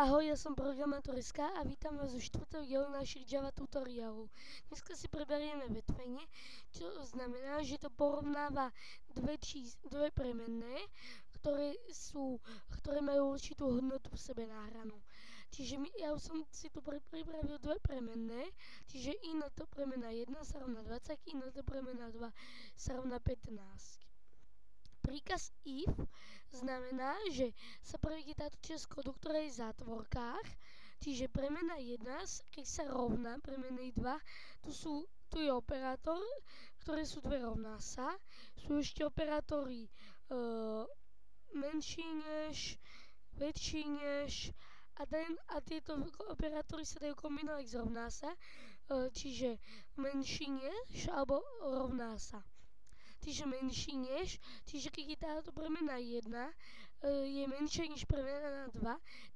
Ahoj, ja som programátoriska a vítam vás zo 4. dielu našich Java tutoriálov. Dneska si preberieme vetvenie, čo znamená, že to porovnáva dve premenné, ktoré majú určitú hodnotu v sebe nahranú. Čiže ja som si tu pripravil dve premenné, čiže ino to premena 1 sa rovná 20, ino to premena 2 sa rovná 15. Príkaz if znamená, že sa prevedie táto časť kódu, ktorá je v zátvorkách, čiže premena 1, keď sa rovná premenej 2, tu je operátor, ktoré sú dve rovná sa, sú ešte operátory menší než, väčší než a tieto operátory sa dajú kombinovať z rovná sa, čiže menší než alebo rovná sa. Čiže menší než, čiže keď je táto premena 1 je menšia než premena 2,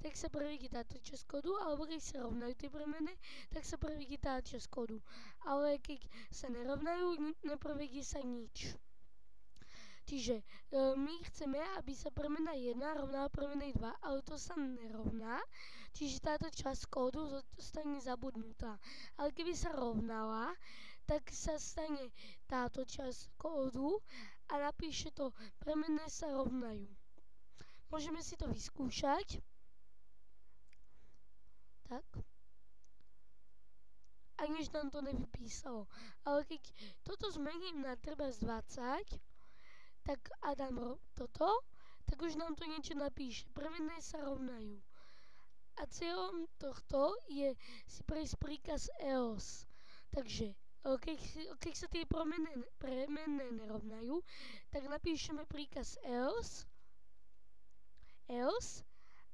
tak sa prevedie táto časť kódu, alebo keď sa rovnajú tie premeny, tak sa prevedie táto časť kódu. Ale keď sa nerovnajú, neprevedie sa nič. Čiže my chceme, aby sa premena 1 rovnala premenej 2, ale to sa nerovná, čiže táto časť kódu zostane zabudnutá. Ale keby sa rovnala, tak sa stane táto časť kódu a napíše to premenné sa rovnajú. Môžeme si to vyskúšať. Tak. Aniž nám to nevypísalo. Ale keď toto zmením na treba z 20, tak a dám toto, tak už nám to niečo napíše. Premenné sa rovnajú. A cieľom tohto je si prejsť príkaz else. Takže keď sa tie premenné nerovnajú, tak napíšeme príkaz else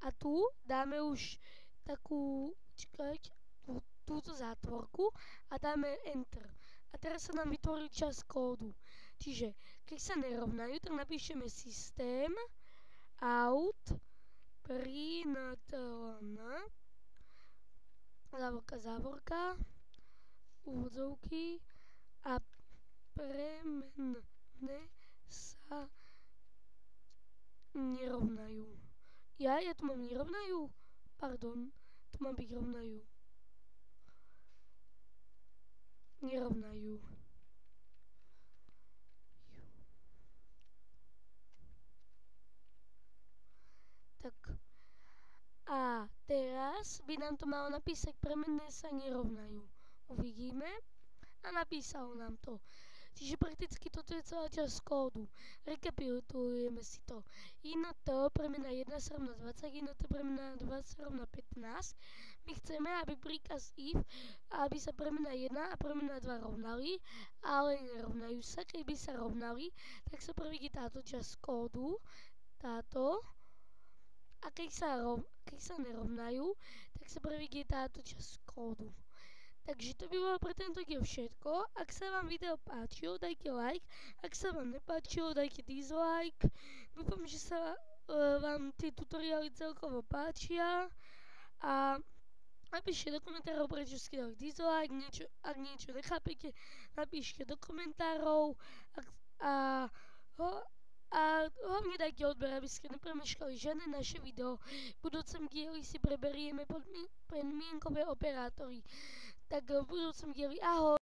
a tu dáme už túto zátvorku a dáme enter. A teraz sa nám vytvorí časť kódu. Čiže keď sa nerovnajú, tak napíšeme systém out println závorka úvodzovky a premenné sa nerovnajú. Ja tu mám nerovnajú? Pardon, tu mám byť rovnajú. Nerovnajú. Tak. A teraz by nám to malo napísať premenné sa nerovnajú. Uvidíme. A napísalo nám to. Čiže prakticky toto je celá časť kódu. Rekapitulujeme si to. Ino to premena 1 sa rovná 20, ino to premena 2 sa rovná 15. My chceme, aby príkaz if, aby sa premena 1 a premena 2 rovnali, ale nerovnajú sa. Keď by sa rovnali, tak sa prevedie táto časť kódu, táto. A keď sa nerovnajú, tak sa prevedie táto časť kódu. Takže to by bolo pre tento diel všetko. Ak sa vám video páčilo, dajte like. Ak sa vám nepáčilo, dajte dislike. Dúfam, že sa vám tie tutoriály celkovo páčia. A napíšte do komentárov, prečo ste dali dislike. Ak niečo nechápete, napíšte do komentárov. A hlavne dajte odber, aby ste nepremeškali žiadne naše video. V budúcom dieli si preberieme podmienkové operátory. Tak v budúcom dieli ahoj!